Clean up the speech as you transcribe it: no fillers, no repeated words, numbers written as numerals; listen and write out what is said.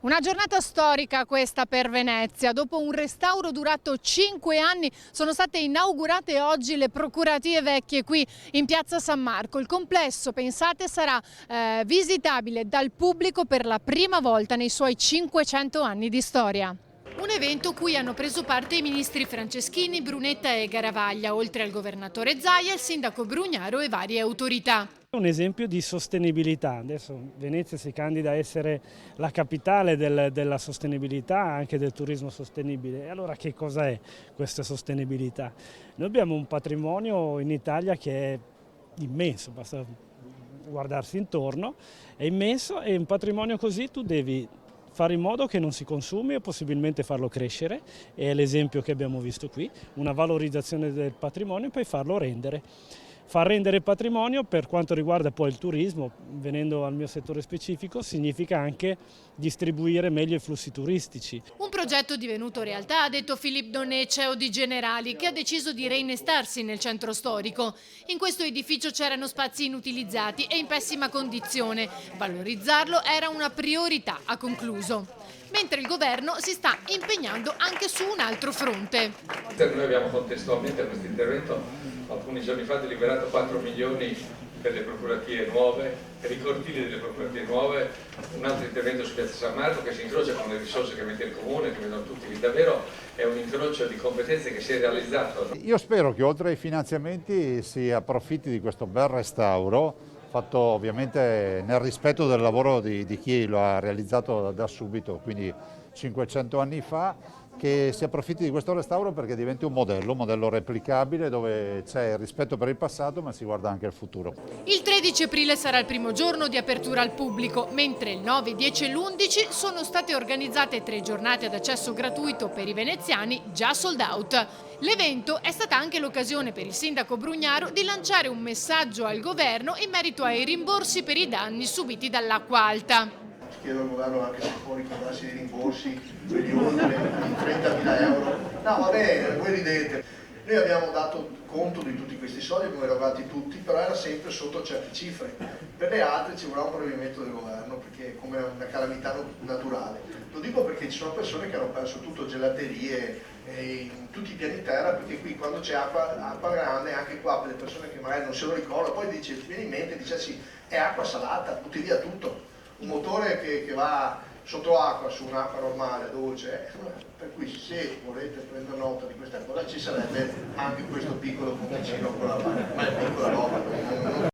Una giornata storica questa per Venezia. Dopo un restauro durato 5 anni sono state inaugurate oggi le procuratie vecchie qui in piazza San Marco. Il complesso, pensate, sarà visitabile dal pubblico per la prima volta nei suoi 500 anni di storia. Un evento cui hanno preso parte i ministri Franceschini, Brunetta e Garavaglia, oltre al governatore Zaia, il sindaco Brugnaro e varie autorità. Un esempio di sostenibilità. Adesso Venezia si candida a essere la capitale della sostenibilità, anche del turismo sostenibile. E allora che cosa è questa sostenibilità? Noi abbiamo un patrimonio in Italia che è immenso, basta guardarsi intorno, è immenso, e un patrimonio così tu devi fare in modo che non si consumi o possibilmente farlo crescere, è l'esempio che abbiamo visto qui, una valorizzazione del patrimonio e poi farlo rendere. Far rendere il patrimonio, per quanto riguarda poi il turismo, venendo al mio settore specifico, significa anche distribuire meglio i flussi turistici. Un progetto divenuto realtà, ha detto Philippe Donnet, CEO di Generali, che ha deciso di reinstarsi nel centro storico. In questo edificio c'erano spazi inutilizzati e in pessima condizione. Valorizzarlo era una priorità, ha concluso. Mentre il governo si sta impegnando anche su un altro fronte. Noi abbiamo contestualmente a questo intervento alcuni giorni fa deliberato 4 milioni per le procuratie nuove, per i cortili delle procuratie nuove, un altro intervento su Piazza San Marco che si incrocia con le risorse che mette il comune, che vedono tutti lì. Davvero è un incrocio di competenze che si è realizzato. Io spero che oltre ai finanziamenti si approfitti di questo bel restauro, fatto ovviamente nel rispetto del lavoro di chi lo ha realizzato da subito, quindi 500 anni fa, che si approfitti di questo restauro perché diventi un modello replicabile dove c'è il rispetto per il passato ma si guarda anche al futuro. Il 13 aprile sarà il primo giorno di apertura al pubblico, mentre il 9, 10 e l'11 sono state organizzate 3 giornate ad accesso gratuito per i veneziani già sold out. L'evento è stata anche l'occasione per il sindaco Brugnaro di lanciare un messaggio al governo in merito ai rimborsi per i danni subiti dall'acqua alta. Chiedo al governo anche se può ricordarsi dei rimborsi per gli oltre di 30.000 euro. No, va bene, voi ridete. Noi abbiamo dato conto di tutti questi soldi, abbiamo erogati tutti, però era sempre sotto certe cifre. Per le altre ci vorrà un provvedimento del governo, perché è come una calamità naturale. Lo dico perché ci sono persone che hanno perso tutto, gelaterie, in tutti i piani terra, perché qui quando c'è acqua grande, anche qua per le persone che magari non se lo ricordano, poi ti viene in mente, dice sì, è acqua salata, butti via tutto. Un motore che va sotto acqua su un'acqua normale, dolce, per cui se volete prendere nota di questa cosa ci sarebbe anche questo piccolo complicino con la mano, ma è piccola roba.